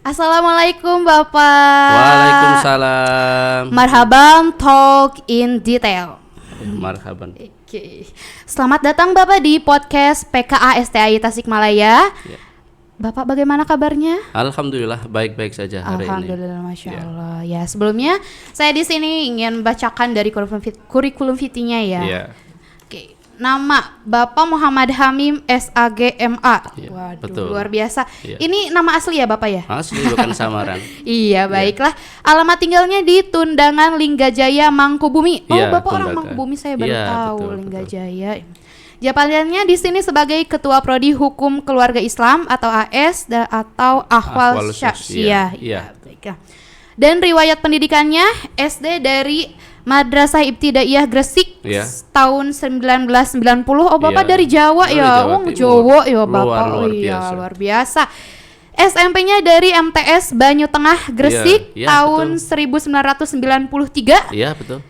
Assalamualaikum Bapak. Waalaikumsalam. Marhaban talk in detail. Marhaban. Oke. Selamat datang Bapak di podcast PKA STAI Tasikmalaya. Ya. Bapak bagaimana kabarnya? Alhamdulillah baik-baik saja hari Alhamdulillah, ini. Masya Allah. Ya, sebelumnya saya di sini ingin bacakan dari kurikulum vitae-nya ya. Iya. Oke. Nama Bapak Muhammad Hamim SAG MA. Iya, Waduh, betul. luar biasa. Iya. Ini nama asli ya Bapak ya? Asli bukan samaran. Iya, baiklah. Alamat tinggalnya di Tundangan Linggajaya, Mangkubumi. Oh, Iya, Bapak orang Tundangan. Mangkubumi, saya baru Iya, tahu betul, Linggajaya. Jabatannya di sini sebagai Ketua Prodi Hukum Keluarga Islam atau AS atau Ahwal Ahwal Syakhsiyah. Syakhsiyah, iya. Baiklah. Dan riwayat pendidikannya SD dari Madrasah Ibtidaiyah Gresik Iya. tahun 1990. Oh, Bapak Iya. dari Jawa Dari ya. Jawa Wong Timur. Jawa ya Bapak. Luar Oh iya, biasa. luar biasa. SMP-nya dari MTS Banyu Tengah Gresik Iya, tahun 1993. Iya, betul.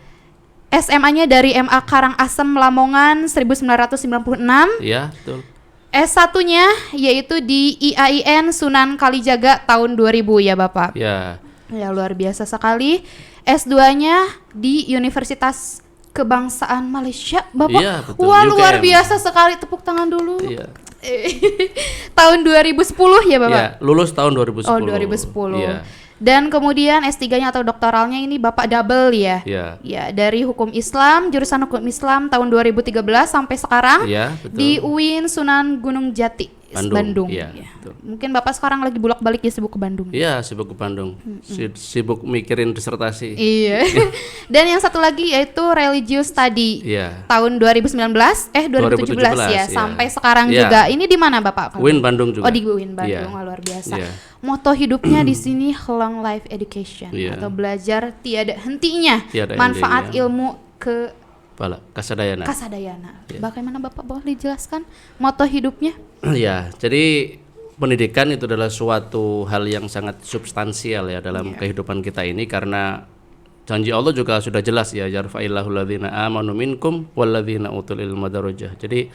SMA-nya dari MA Karangasem Lamongan 1996. Iya, betul. S1-nya yaitu di IAIN Sunan Kalijaga tahun 2000 ya Bapak. Ya. Ya, luar biasa sekali. S2-nya di Universitas Kebangsaan Malaysia Bapak. Iya, betul. Wah, luar UGM. biasa sekali, tepuk tangan dulu. Iya. Tahun 2010 ya Bapak. Ya, lulus tahun 2010. Oh, 2010. Iya. Dan kemudian S3-nya atau doktoralnya ini Bapak double ya. Iya. Ya, dari Hukum Islam, jurusan Hukum Islam tahun 2013 sampai sekarang Iya, betul. di UIN Sunan Gunung Jati, Bandung. Iya, Ya. betul. Mungkin Bapak sekarang lagi bolak-balik ya sibuk ke Bandung. Iya, sibuk ke Bandung. Sibuk mikirin disertasi. Iya. Dan yang satu lagi yaitu Religious Study. Iya. Tahun 2017 ya, iya. sampai sekarang Iya. juga. Ini di mana Bapak? UIN Bandung juga. Oh, di UIN Bandung. Iya. Wah, luar biasa. Iya. Moto hidupnya di sini long life education Iya. atau belajar tiada hentinya. Tiada Manfaat endingnya. ilmu ke Bala, Kasadayana. kasadayana. Iya. Bagaimana Bapak boleh dijelaskan moto hidupnya? Ya, jadi pendidikan itu adalah suatu hal yang sangat substansial ya dalam kehidupan kita ini, karena janji Allah juga sudah jelas ya, yarfa'illahu alladzina amanu minkum walladzina utul ilma darajah. Jadi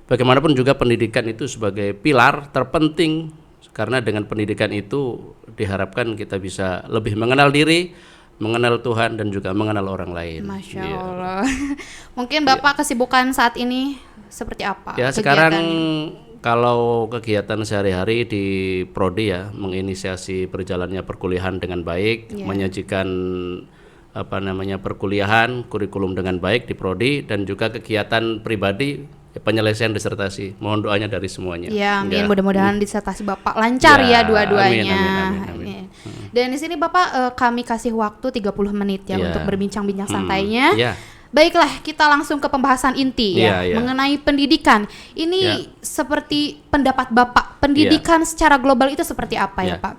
bagaimanapun juga pendidikan itu sebagai pilar terpenting, karena dengan pendidikan itu diharapkan kita bisa lebih mengenal diri, mengenal Tuhan, dan juga mengenal orang lain. Masya Iya. Allah. Mungkin Bapak kesibukan saat ini seperti apa? Ya, sekarang kegiatannya? kalau kegiatan sehari-hari di Prodi ya, menginisiasi berjalannya perkuliahan dengan baik, Iya. menyajikan perkuliahan, kurikulum dengan baik di Prodi, dan juga kegiatan pribadi penyelesaian disertasi. Mohon doanya dari semuanya. Ya, amin. Ya. Mudah-mudahan disertasi Bapak lancar ya, Ya, dua-duanya. amin. Dan di sini Bapak kami kasih waktu 30 menit ya Ya. untuk berbincang-bincang santainya. Ya. Baiklah, kita langsung ke pembahasan inti ya, Ya. mengenai pendidikan. Ini seperti pendapat Bapak, pendidikan secara global itu seperti apa ya, Ya. Pak?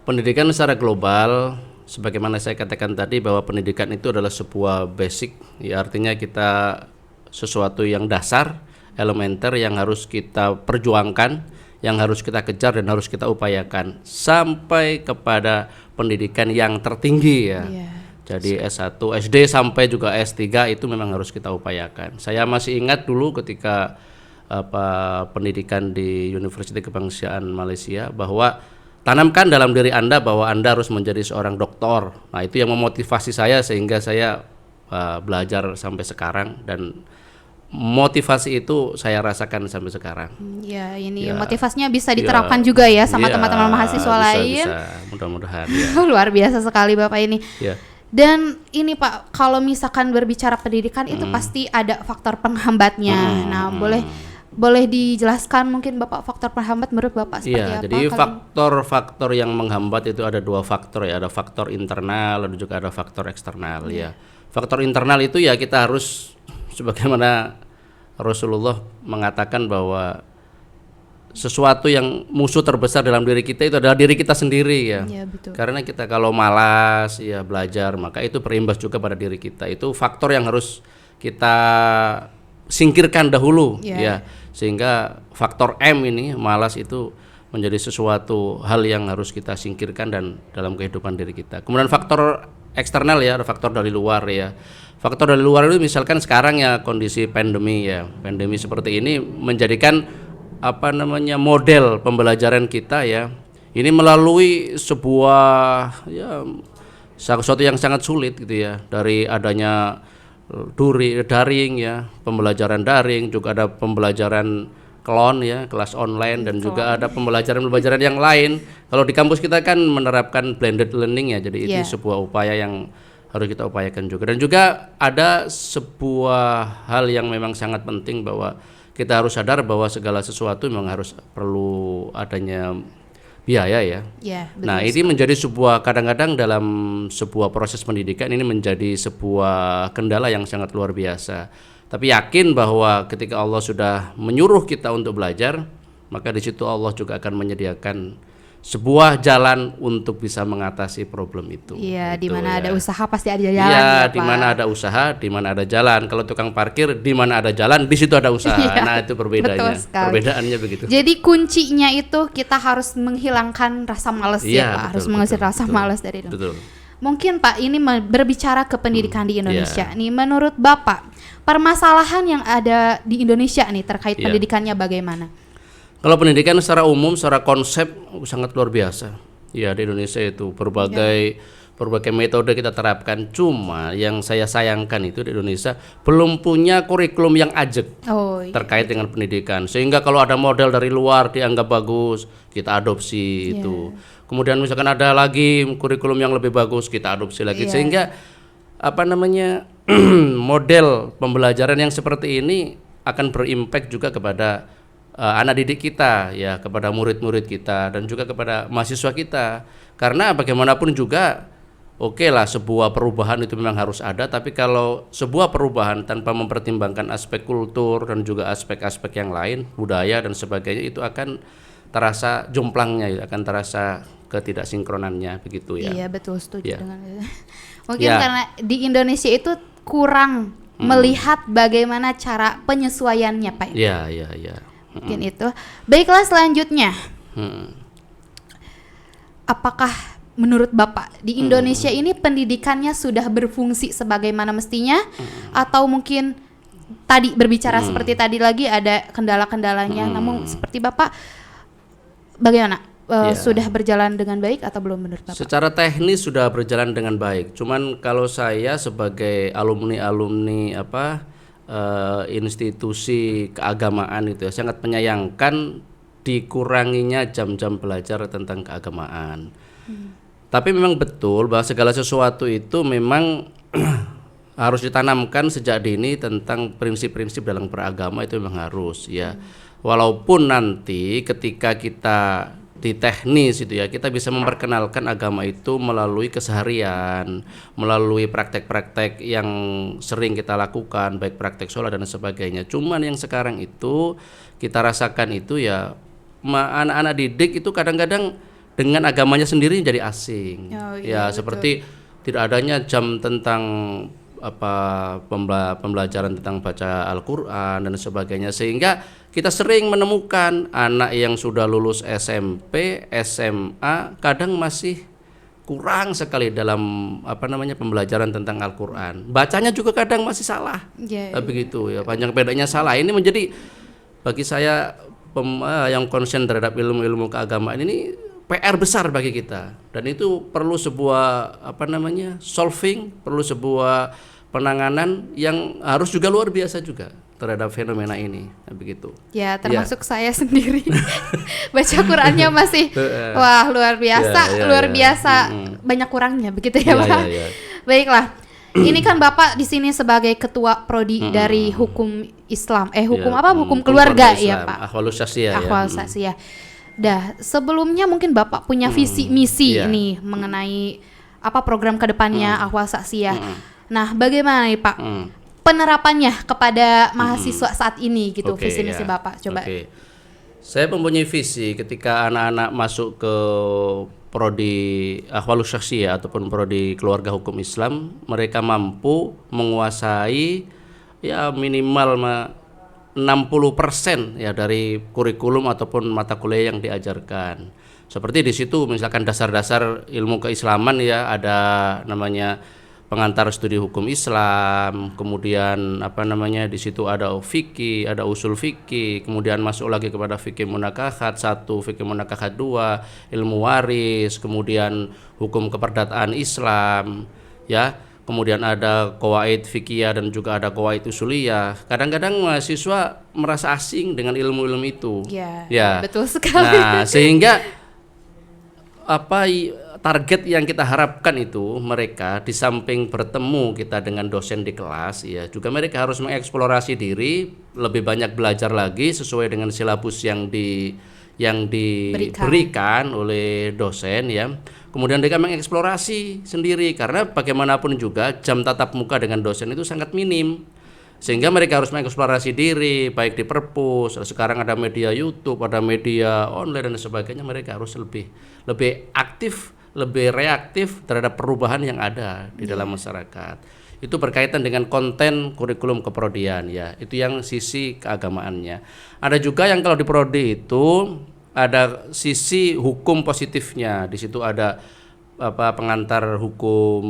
Pendidikan secara global, sebagaimana saya katakan tadi, bahwa pendidikan itu adalah sebuah basic, ya, artinya kita sesuatu yang dasar, elementer, yang harus kita perjuangkan, yang harus kita kejar dan harus kita upayakan sampai kepada pendidikan yang tertinggi ya. Iya. Jadi S1, SD sampai juga S3 itu memang harus kita upayakan. Saya masih ingat dulu ketika pendidikan di Universitas Kebangsaan Malaysia, bahwa tanamkan dalam diri Anda bahwa Anda harus menjadi seorang doktor. Nah, itu yang memotivasi saya sehingga saya belajar sampai sekarang, dan motivasi itu saya rasakan sampai sekarang. Ya, ini Ya. motivasinya bisa diterapkan juga ya sama Ya, teman-teman mahasiswa lain. bisa. Mudah-mudahan ya. Luar biasa sekali Bapak ini. Ya. Dan ini Pak, kalau misalkan berbicara pendidikan itu pasti ada faktor penghambatnya. Nah, boleh dijelaskan mungkin Bapak faktor penghambat menurut Bapak seperti Iya, apa? jadi faktor-faktor yang menghambat itu ada dua faktor ya, ada faktor internal dan juga ada faktor eksternal ya. Faktor internal itu ya kita harus, sebagaimana Rasulullah mengatakan bahwa sesuatu yang musuh terbesar dalam diri kita itu adalah diri kita sendiri ya. Iya, betul. Karena kita kalau malas ya belajar, maka itu berimbas juga pada diri kita. Itu faktor yang harus kita singkirkan dahulu ya. Sehingga faktor M ini, malas, itu menjadi sesuatu hal yang harus kita singkirkan dan dalam kehidupan diri kita. Kemudian faktor eksternal ya, ada faktor dari luar ya. Faktor dari luar itu misalkan sekarang ya kondisi pandemi ya. Pandemi seperti ini menjadikan model pembelajaran kita ya Ini melalui sebuah ya sesuatu yang sangat sulit gitu ya, dari adanya daring ya, pembelajaran daring, juga ada pembelajaran klon ya, kelas online, dan juga ada pembelajaran yang lain. Kalau di kampus kita kan menerapkan blended learning ya, jadi itu sebuah upaya yang harus kita upayakan juga. Dan juga ada sebuah hal yang memang sangat penting, bahwa kita harus sadar bahwa segala sesuatu memang harus perlu adanya biaya ya. Nah, ini menjadi sebuah, kadang-kadang dalam sebuah proses pendidikan ini menjadi sebuah kendala yang sangat luar biasa. Tapi yakin bahwa ketika Allah sudah menyuruh kita untuk belajar, maka di situ Allah juga akan menyediakan sebuah jalan untuk bisa mengatasi problem itu. Iya, di Gitu mana ya. ada usaha pasti ada jalan. Iya, di mana ada usaha, di mana ada jalan. Kalau tukang parkir, di mana ada jalan, di situ ada usaha. Nah, itu perbedaannya. Perbedaannya begitu. Jadi kuncinya itu kita harus menghilangkan rasa malas ya, Pak. Betul, Harus mengusir rasa malas dari itu. Mungkin Pak, ini berbicara ke pendidikan di Indonesia. Nih, menurut Bapak, permasalahan yang ada di Indonesia nih terkait pendidikannya bagaimana? Kalau pendidikan secara umum, secara konsep sangat luar biasa. Ya, di Indonesia itu berbagai metode kita terapkan. Cuma yang saya sayangkan itu di Indonesia belum punya kurikulum yang ajak terkait dengan pendidikan. Sehingga kalau ada model dari luar dianggap bagus, kita adopsi itu. Kemudian misalkan ada lagi kurikulum yang lebih bagus, kita adopsi lagi. Sehingga model pembelajaran yang seperti ini akan berimpact juga kepada anak didik kita ya, kepada murid-murid kita, dan juga kepada mahasiswa kita. Karena bagaimanapun juga lah, sebuah perubahan itu memang harus ada, tapi kalau sebuah perubahan tanpa mempertimbangkan aspek kultur dan juga aspek-aspek yang lain, budaya dan sebagainya, itu akan terasa jomplangnya, akan terasa ketidaksinkronannya begitu ya. Iya, betul, setuju dengan itu. Mungkin karena di Indonesia itu kurang melihat bagaimana cara penyesuaiannya, Pak. Iya. Mungkin itu. Baiklah, selanjutnya. Apakah menurut Bapak di Indonesia ini pendidikannya sudah berfungsi sebagaimana mestinya, atau mungkin tadi berbicara seperti tadi lagi ada kendala-kendalanya, namun seperti Bapak bagaimana? Sudah berjalan dengan baik atau belum menurut Bapak? Secara teknis sudah berjalan dengan baik. Cuman kalau saya sebagai alumni institusi keagamaan itu sangat menyayangkan dikuranginya jam-jam belajar tentang keagamaan. Tapi memang betul bahwa segala sesuatu itu memang harus ditanamkan sejak dini tentang prinsip-prinsip dalam beragama, itu memang harus ya. Walaupun nanti ketika kita di teknis itu ya, kita bisa memperkenalkan agama itu melalui keseharian, melalui praktek-praktek yang sering kita lakukan, baik praktek sholat dan sebagainya. Cuman yang sekarang itu kita rasakan itu ya, anak-anak didik itu kadang-kadang dengan agamanya sendiri jadi asing. Seperti tidak adanya jam tentang pembelajaran tentang baca Al-Quran dan sebagainya, sehingga kita sering menemukan anak yang sudah lulus SMP, SMA kadang masih kurang sekali dalam pembelajaran tentang Al-Quran. Bacanya juga kadang masih salah. Begitu ya, panjang pendeknya salah. Ini menjadi bagi saya yang konsen terhadap ilmu-ilmu keagamaan ini PR besar bagi kita, dan itu perlu sebuah solving, perlu sebuah penanganan yang harus juga luar biasa juga terhadap fenomena ini, begitu. Ya, termasuk saya sendiri. Baca Qurannya masih luar biasa, banyak kurangnya begitu ya, Pak. Baiklah. Ini kan Bapak di sini sebagai ketua prodi dari hukum Islam, hukum keluarga ya, Pak. Ahwalus Syakhsiyah. Dah, sebelumnya mungkin Bapak punya visi misi nih mengenai program kedepannya Ahwal Syakhsiyah. Nah, bagaimana nih Pak penerapannya kepada mahasiswa saat ini gitu, visi misi Bapak? Coba. Saya mempunyai visi ketika anak-anak masuk ke prodi Ahwalus Syakhsiyah ataupun prodi keluarga hukum Islam, mereka mampu menguasai ya minimal 60% ya dari kurikulum ataupun mata kuliah yang diajarkan. Seperti di situ misalkan dasar-dasar ilmu keislaman ya, ada namanya pengantar studi hukum Islam, kemudian di situ ada fikih, ada usul fikih, kemudian masuk lagi kepada fikih munakahat 1, fikih munakahat 2, ilmu waris, kemudian hukum keperdataan Islam, ya. Kemudian ada qawaid fikih dan juga ada qawaid usuliyah. Kadang-kadang mahasiswa merasa asing dengan ilmu-ilmu itu. Ya, betul sekali. Nah, sehingga target yang kita harapkan itu mereka di samping bertemu kita dengan dosen di kelas, ya juga mereka harus mengeksplorasi diri, lebih banyak belajar lagi sesuai dengan silabus yang diberikan oleh dosen, ya. Kemudian mereka mengeksplorasi sendiri karena bagaimanapun juga jam tatap muka dengan dosen itu sangat minim. Sehingga mereka harus mengeksplorasi diri baik di perpus, sekarang ada media YouTube, ada media online dan sebagainya, mereka harus lebih aktif, lebih reaktif terhadap perubahan yang ada di dalam masyarakat. Itu berkaitan dengan konten kurikulum keprodian, ya. Itu yang sisi keagamaannya. Ada juga yang kalau di prodi itu ada sisi hukum positifnya. Di situ ada pengantar hukum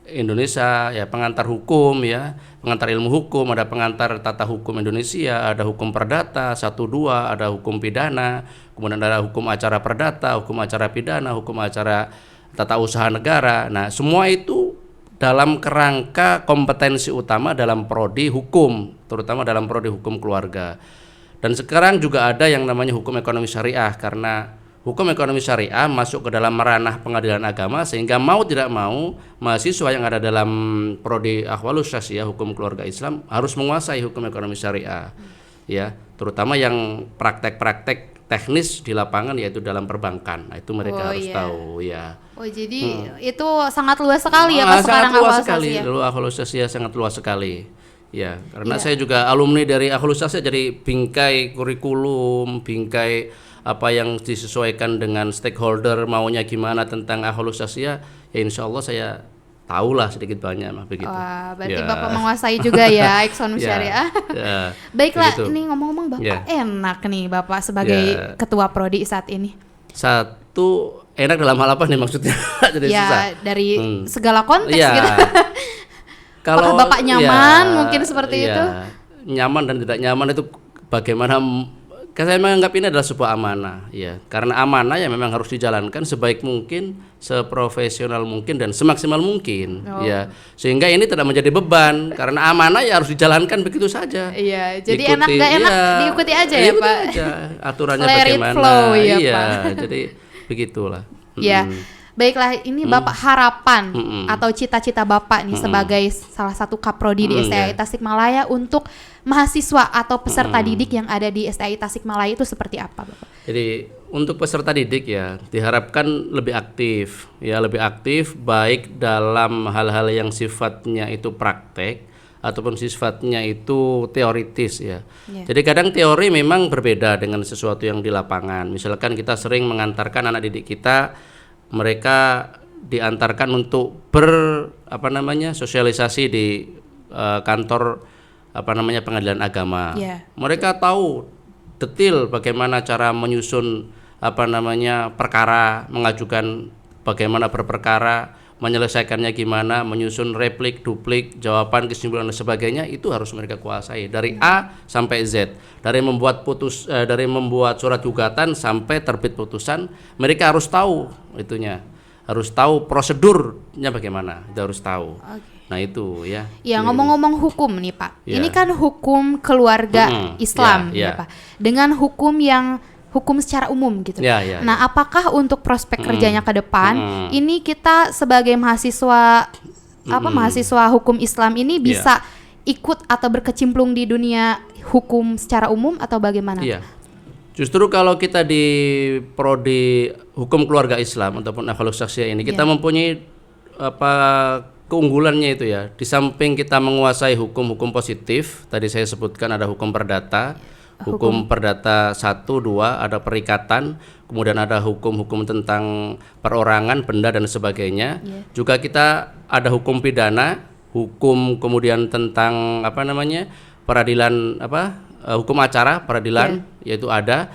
Indonesia, ya, pengantar hukum, ya, pengantar ilmu hukum, ada pengantar tata hukum Indonesia, ada hukum perdata 1-2, ada hukum pidana, kemudian ada hukum acara perdata, hukum acara pidana, hukum acara tata usaha negara. Nah, semua itu dalam kerangka kompetensi utama dalam prodi hukum, terutama dalam prodi hukum keluarga. Dan sekarang juga ada yang namanya hukum ekonomi syariah, karena hukum ekonomi syariah masuk ke dalam ranah pengadilan agama, sehingga mau tidak mau mahasiswa yang ada dalam prodi ahwalus syariah hukum keluarga Islam harus menguasai hukum ekonomi syariah, ya, terutama yang praktek-praktek teknis di lapangan, yaitu dalam perbankan. Nah, itu mereka harus tahu, ya. Oh, jadi itu sangat luas sekali ya Pak sekarang ahwalus syariah sangat luas sekali. Ya, karena saya juga alumni dari Akhlus Syariah, jadi bingkai kurikulum, bingkai apa yang disesuaikan dengan stakeholder maunya gimana tentang Akhlus Syariah, ya insya Allah saya tahulah sedikit banyak begitu. Wah, berarti Bapak menguasai juga ya ekonomi syariah. Baiklah, begitu. Ini ngomong-ngomong Bapak enak nih Bapak sebagai ketua prodi saat ini. Satu, enak dalam hal apa nih maksudnya? Jadi susah. Dari segala konteks gitu. Kalau apakah Bapak nyaman mungkin seperti itu? Nyaman dan tidak nyaman itu bagaimana? Saya menganggap ini adalah sebuah amanah, ya. Karena amanah ya memang harus dijalankan sebaik mungkin, seprofesional mungkin dan semaksimal mungkin, ya. Sehingga ini tidak menjadi beban, karena amanah ya harus dijalankan begitu saja. Iya, jadi enak nggak enak diikuti aja ya Pak. Aja. Aturannya Let bagaimana? Flow, ya, iya, Pak. jadi begitulah. Ya. Baiklah, ini Bapak harapan atau cita-cita Bapak nih sebagai salah satu kaprodi di STAI Tasikmalaya untuk mahasiswa atau peserta didik yang ada di STAI Tasikmalaya itu seperti apa, Bapak? Jadi untuk peserta didik ya diharapkan lebih aktif, ya, lebih aktif baik dalam hal-hal yang sifatnya itu praktek ataupun sifatnya itu teoritis, ya. Jadi kadang teori memang berbeda dengan sesuatu yang di lapangan. Misalkan kita sering mengantarkan anak didik kita, mereka diantarkan untuk sosialisasi di kantor pengadilan agama. Mereka tahu detail bagaimana cara menyusun perkara, mengajukan bagaimana berperkara, menyelesaikannya gimana, menyusun replik, duplik, jawaban, kesimpulan dan sebagainya, itu harus mereka kuasai dari A sampai Z. Dari membuat surat gugatan sampai terbit putusan, mereka harus tahu itunya. Harus tahu prosedurnya bagaimana, itu harus tahu. Nah, itu ya. Ya, ngomong-ngomong hukum nih, Pak. Ini kan hukum keluarga Islam ya, Pak. Dengan hukum secara umum gitu. Nah, apakah untuk prospek kerjanya ke depan ini kita sebagai mahasiswa mahasiswa hukum Islam ini bisa ikut atau berkecimpung di dunia hukum secara umum atau bagaimana? Iya. Justru kalau kita di prodi hukum keluarga Islam ataupun akhlak syariah ini kita mempunyai keunggulannya itu, ya. Di samping kita menguasai hukum-hukum positif, tadi saya sebutkan ada hukum perdata. Hukum perdata 1-2, ada perikatan, kemudian ada hukum-hukum tentang perorangan, benda dan sebagainya. Juga kita ada hukum pidana, hukum kemudian tentang peradilan hukum acara peradilan, yaitu ada.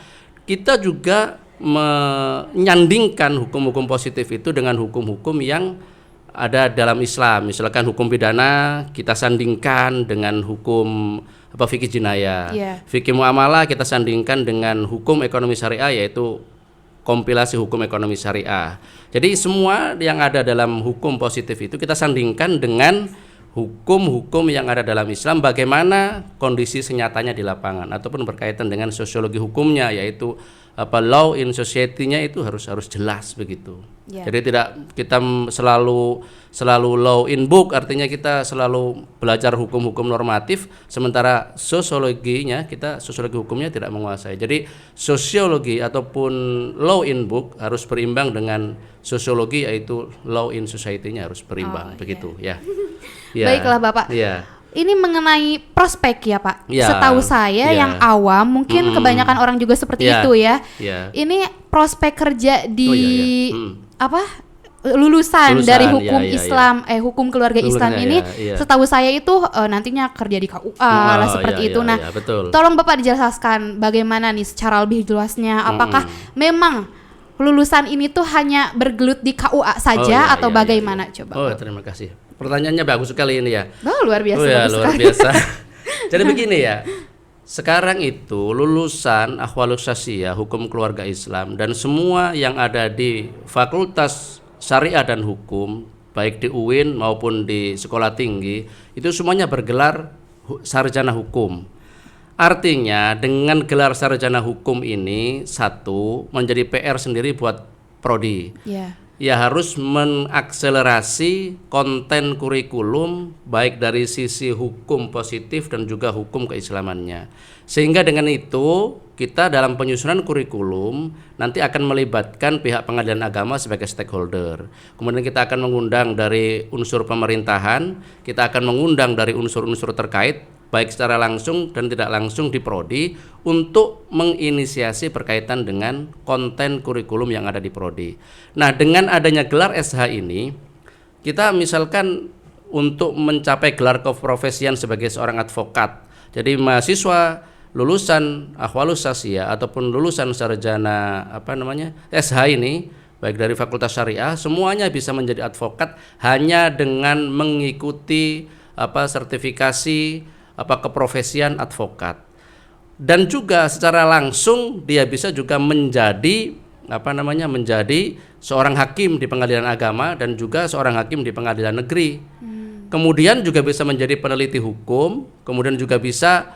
Kita juga menyandingkan hukum-hukum positif itu dengan hukum-hukum yang ada dalam Islam, misalkan hukum pidana kita sandingkan dengan hukum fikih jinayah, fikih muamalah kita sandingkan dengan hukum ekonomi syariah, yaitu kompilasi hukum ekonomi syariah. Jadi semua yang ada dalam hukum positif itu kita sandingkan dengan hukum-hukum yang ada dalam Islam, bagaimana kondisi senyatanya di lapangan ataupun berkaitan dengan sosiologi hukumnya, yaitu law in society-nya itu harus jelas begitu. Jadi tidak kita selalu law in book, artinya kita selalu belajar hukum-hukum normatif, sementara sosiologi hukumnya tidak menguasai. Jadi sosiologi ataupun law in book harus berimbang dengan sosiologi, yaitu law in society-nya harus berimbang begitu ya. Ya. Baiklah Bapak. Ya. Ini mengenai prospek ya Pak. Ya. Setahu saya yang awam, mungkin kebanyakan orang juga seperti itu ya. Ini prospek kerja di lulusan dari hukum Islam, hukum keluarga Islam ini. Setahu saya itu nantinya kerja di KUA lah seperti itu. Nah, betul. Tolong Bapak dijelaskan bagaimana nih secara lebih jelasnya. Apakah memang lulusan ini tuh hanya bergelut di KUA saja atau bagaimana? Coba. Terima kasih. Pertanyaannya bagus sekali ini ya. Luar biasa. Luar biasa. Jadi begini ya. Sekarang itu lulusan Ahwalus Sasiyah hukum keluarga Islam dan semua yang ada di Fakultas Syariah dan Hukum, baik di UIN maupun di sekolah tinggi, itu semuanya bergelar sarjana hukum. Artinya dengan gelar sarjana hukum ini satu menjadi PR sendiri buat prodi. Ya harus mengakselerasi konten kurikulum baik dari sisi hukum positif dan juga hukum keislamannya. Sehingga dengan itu kita dalam penyusunan kurikulum nanti akan melibatkan pihak pengadilan agama sebagai stakeholder. Kemudian kita akan mengundang dari unsur pemerintahan, kita akan mengundang dari unsur-unsur terkait baik secara langsung dan tidak langsung di prodi untuk menginisiasi berkaitan dengan konten kurikulum yang ada di prodi. Nah, dengan adanya gelar SH ini, kita misalkan untuk mencapai gelar keprofesian sebagai seorang advokat. Jadi mahasiswa lulusan Ahwalus Sasiyah ataupun lulusan sarjana SH ini baik dari Fakultas Syariah semuanya bisa menjadi advokat hanya dengan mengikuti sertifikasi keprofesian advokat. Dan juga secara langsung dia bisa juga menjadi menjadi seorang hakim di pengadilan agama dan juga seorang hakim di pengadilan negeri. Kemudian juga bisa menjadi peneliti hukum, kemudian juga bisa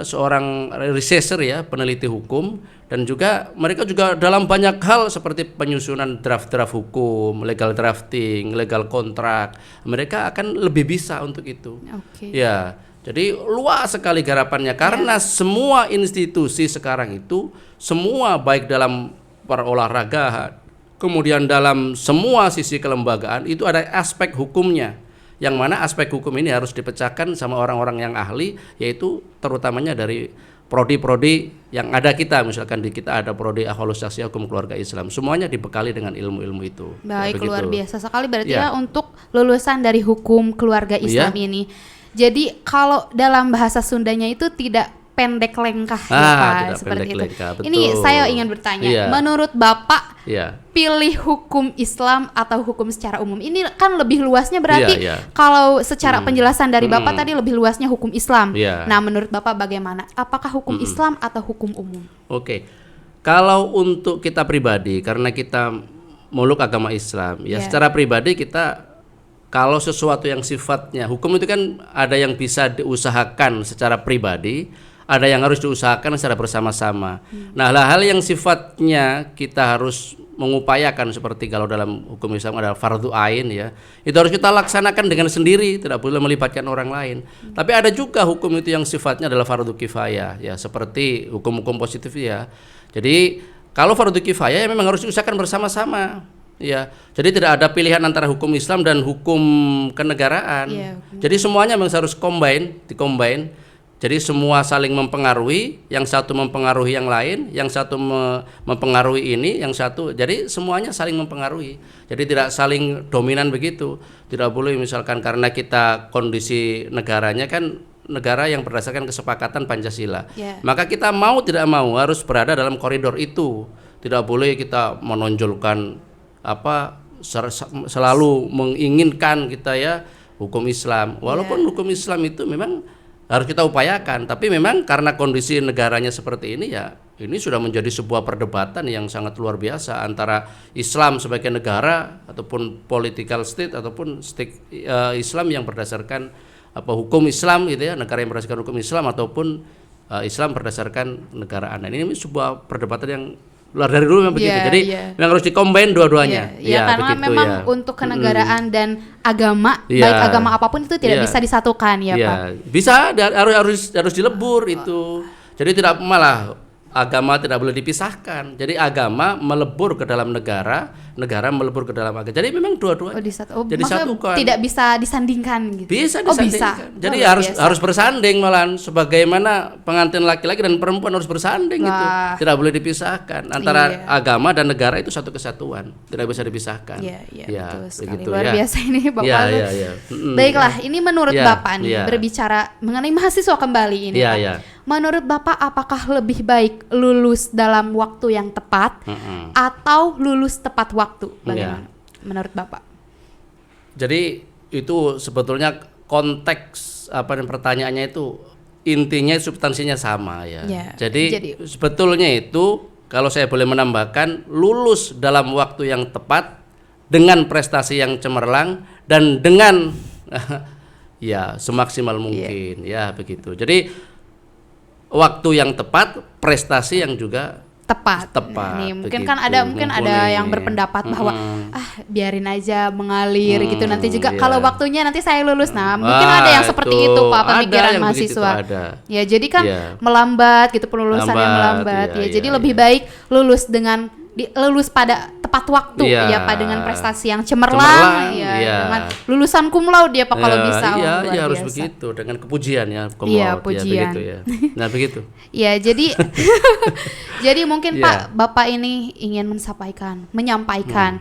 seorang researcher ya, peneliti hukum, dan juga mereka juga dalam banyak hal seperti penyusunan draft-draft hukum, legal drafting, legal kontrak, mereka akan lebih bisa untuk itu. Ya, jadi luas sekali garapannya karena semua institusi sekarang itu semua baik dalam perolahraga, kemudian dalam semua sisi kelembagaan itu ada aspek hukumnya. Yang mana aspek hukum ini harus dipecahkan sama orang-orang yang ahli, yaitu terutamanya dari prodi-prodi yang ada kita, misalkan di kita ada prodi Ahwalus Sasiyah hukum keluarga Islam, semuanya dibekali dengan ilmu-ilmu itu. Baik, luar biasa sekali berarti ya untuk lulusan dari hukum keluarga Islam ini. Jadi kalau dalam bahasa Sundanya itu tidak pendek lengkah Pak, seperti itu. Ini saya ingin bertanya, menurut Bapak pilih hukum Islam atau hukum secara umum? Ini kan lebih luasnya berarti kalau secara penjelasan dari Bapak tadi lebih luasnya hukum Islam. Nah, menurut Bapak bagaimana? Apakah hukum Islam atau hukum umum? Kalau untuk kita pribadi, karena kita meluk agama Islam, secara pribadi kita kalau sesuatu yang sifatnya hukum itu kan ada yang bisa diusahakan secara pribadi, ada yang harus diusahakan secara bersama-sama. Nah, hal-hal yang sifatnya kita harus mengupayakan seperti kalau dalam hukum Islam ada fardu ain ya, itu harus kita laksanakan dengan sendiri, tidak boleh melibatkan orang lain. Tapi ada juga hukum itu yang sifatnya adalah fardu kifayah ya, seperti hukum-hukum positif ya. Jadi kalau fardu kifayah ya memang harus diusahakan bersama-sama. Ya, jadi tidak ada pilihan antara hukum Islam dan hukum kenegaraan. Jadi semuanya memang harus dikombin. Jadi semua saling mempengaruhi, yang satu mempengaruhi yang lain, yang satu mempengaruhi ini, yang satu. Jadi semuanya saling mempengaruhi. Jadi tidak saling dominan begitu. Tidak boleh misalkan karena kita kondisi negaranya kan negara yang berdasarkan kesepakatan Pancasila. Maka kita mau tidak mau harus berada dalam koridor itu. Tidak boleh kita menonjolkan selalu menginginkan kita ya hukum Islam. Walaupun hukum Islam itu memang harus kita upayakan, tapi memang karena kondisi negaranya seperti ini ya, ini sudah menjadi sebuah perdebatan yang sangat luar biasa antara Islam sebagai negara ataupun political state ataupun state Islam yang berdasarkan hukum Islam gitu ya, negara yang berdasarkan hukum Islam ataupun Islam berdasarkan negara anak. Ini sebuah perdebatan yang luar dari dulu memang begitu. Jadi memang harus dikombin dua-duanya. Karena begitu, memang untuk kenegaraan dan agama, baik agama apapun itu tidak bisa disatukan ya Pak. Bisa, harus dilebur itu. Jadi tidak malah agama tidak boleh dipisahkan. Jadi agama melebur ke dalam negara, negara melebur ke dalam agama. Jadi memang dua-duanya. Jadi satukan. Tidak bisa disandingkan gitu. Bisa disandingkan. Jadi harus bersanding malahan, sebagaimana pengantin laki-laki dan perempuan harus bersanding gitu. Tidak boleh dipisahkan. Antara agama dan negara itu satu kesatuan. Tidak bisa dipisahkan. Iya, betul sekali. Begitu, luar biasa ini Bapak. Iya. Baiklah, ini menurut Bapak nih berbicara mengenai mahasiswa kembali ini. Menurut Bapak apakah lebih baik lulus dalam waktu yang tepat atau lulus tepat waktu? Bagaimana menurut Bapak? Jadi itu sebetulnya konteks pertanyaannya itu intinya substansinya sama ya. Jadi sebetulnya itu kalau saya boleh menambahkan, lulus dalam waktu yang tepat dengan prestasi yang cemerlang dan dengan semaksimal mungkin ya begitu. Jadi waktu yang tepat, prestasi yang juga tepat. Nih, mungkin kan ada yang berpendapat bahwa biarin aja mengalir gitu, nanti juga kalau waktunya nanti saya lulus. Nah, mungkin ada yang seperti itu Pak pemikiran mahasiswa. Ya, jadi kan melambat gitu, pelulusannya melambat. Jadi lebih baik lulus pada tepat waktu Pak, dengan prestasi yang cemerlang dengan lulusan cum laude Pak kalau bisa. Harus begitu, dengan kepujian ya, cum laude pujian. Begitu ya. Nah, begitu. Jadi jadi mungkin Pak, Bapak ini ingin menyampaikan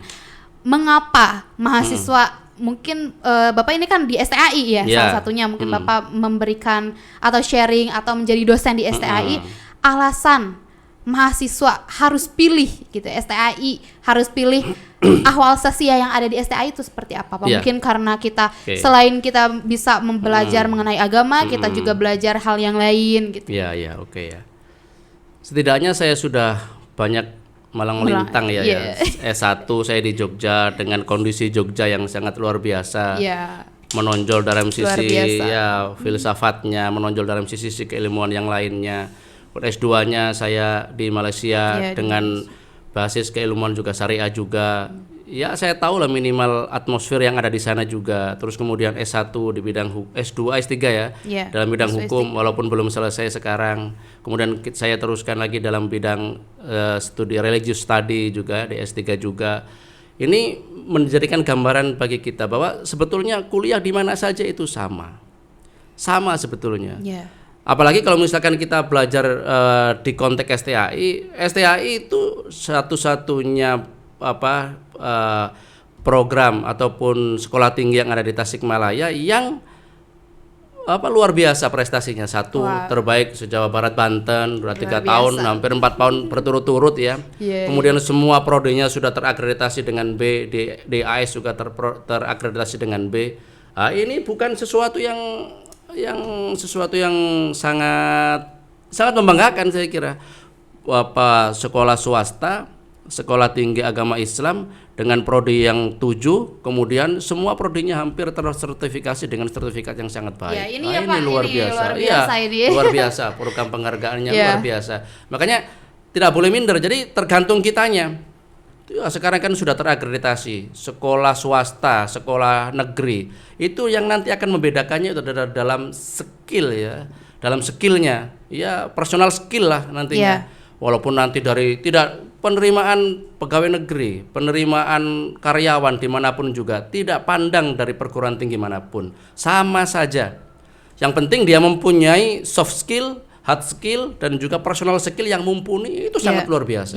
mengapa mahasiswa mungkin Bapak ini kan di STAI ya, salah satunya mungkin Bapak memberikan atau sharing atau menjadi dosen di STAI, alasan mahasiswa harus pilih gitu STAI, harus pilih ahwal sosial yang ada di STAI itu seperti apa Pak? Mungkin karena kita selain kita bisa belajar mengenai agama, kita juga belajar hal yang lain gitu. Setidaknya saya sudah banyak malang melintang ya. S1 saya di Jogja dengan kondisi Jogja yang sangat luar biasa. Menonjol dalam sisi filsafatnya, menonjol dalam sisi keilmuan yang lainnya. S2-nya saya di Malaysia dengan basis keilmuan juga syariah juga. Ya, saya tahu lah minimal atmosfer yang ada di sana juga. Terus kemudian S1 di bidang S2, S3 ya, dalam bidang hukum walaupun belum selesai sekarang. Kemudian saya teruskan lagi dalam bidang studi religious study juga di S3 juga. Ini menjadikan gambaran bagi kita bahwa sebetulnya kuliah di mana saja itu sama sebetulnya. Apalagi kalau misalkan kita belajar di konteks STAI itu satu-satunya program ataupun sekolah tinggi yang ada di Tasikmalaya yang luar biasa prestasinya. Terbaik se-Jawa Barat Banten, udah 3 tahun, hampir 4 tahun berturut-turut ya. Kemudian semua prodinya sudah terakreditasi dengan B, DAS juga terakreditasi dengan B. Ini bukan sesuatu yang sangat membanggakan saya kira. Sekolah swasta, sekolah tinggi agama Islam dengan prodi yang 7, kemudian semua prodinya hampir tersertifikasi dengan sertifikat yang sangat baik. Ini luar biasa. Luar biasa, program penghargaannya luar biasa. Makanya tidak boleh minder. Jadi tergantung kitanya. Sekarang kan sudah terakreditasi sekolah swasta, sekolah negeri. Itu yang nanti akan membedakannya itu adalah dalam skill ya, dalam skillnya, ya personal skill lah nantinya. Walaupun nanti dari tidak penerimaan pegawai negeri, penerimaan karyawan dimanapun juga tidak pandang dari perguruan tinggi manapun, sama saja. Yang penting dia mempunyai soft skill, hard skill dan juga personal skill yang mumpuni itu sangat luar biasa.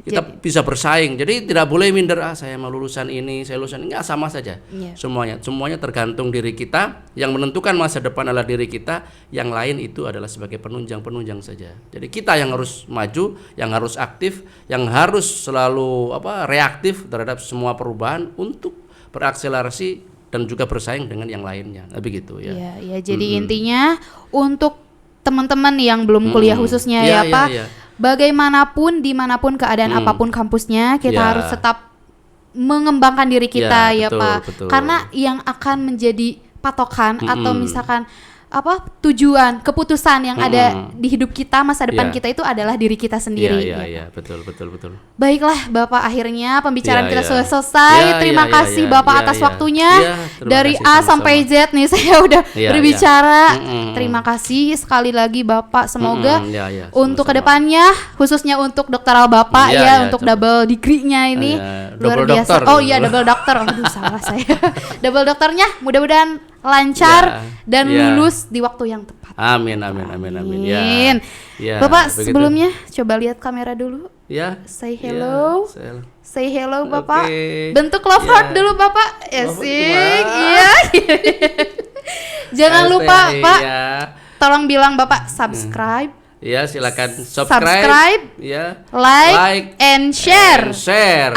Kita Jadi, bisa bersaing. Jadi tidak boleh minder, saya mau lulusan ini, saya lulusan ini. Enggak, sama saja. Semuanya tergantung diri kita. Yang menentukan masa depan adalah diri kita. Yang lain itu adalah sebagai penunjang saja. Jadi kita yang harus maju, yang harus aktif, yang harus selalu reaktif terhadap semua perubahan untuk berakselerasi dan juga bersaing dengan yang lainnya. Begitu ya. Iya, jadi intinya untuk teman-teman yang belum kuliah khususnya Pak, bagaimanapun dimanapun keadaan apapun kampusnya, kita harus tetap mengembangkan diri kita betul, Pak. betul. Karena yang akan menjadi patokan atau misalkan tujuan, keputusan yang ada di hidup kita, masa depan kita itu adalah diri kita sendiri. Iya, betul. Baiklah Bapak, akhirnya pembicaraan kita sudah selesai. Terima kasih Bapak atas waktunya. Dari A sampai Z nih saya udah berbicara. Terima kasih sekali lagi Bapak. Semoga untuk kedepannya, khususnya untuk doktoral Bapak untuk double degree-nya ini luar biasa. Dokter. Oh iya, double dokter. Aduh, salah saya. Double dokternya mudah-mudahan lancar dan lulus di waktu yang tepat. Amin. Bapak begitu. sebelumnya coba lihat kamera dulu. Say hello. Say hello Bapak. Bentuk love heart dulu Bapak. Asik. Iya. Jangan lupa Pak. Tolong bilang Bapak subscribe. Silakan subscribe. Like and share.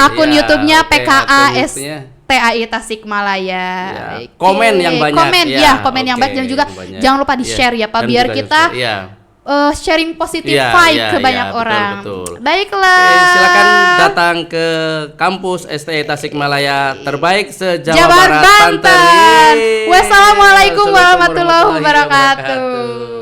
Akun YouTube-nya PKA TAI Tasikmalaya. Komen yang banyak. Komen yang banyak dan juga jangan lupa di-share ya Pak, biar kita sharing positif vibe ke banyak orang. Betul. Baiklah. Silakan datang ke kampus STI Tasikmalaya terbaik se-Jawa Jabar Barat, Banten. Wassalamualaikum warahmatullahi wabarakatuh.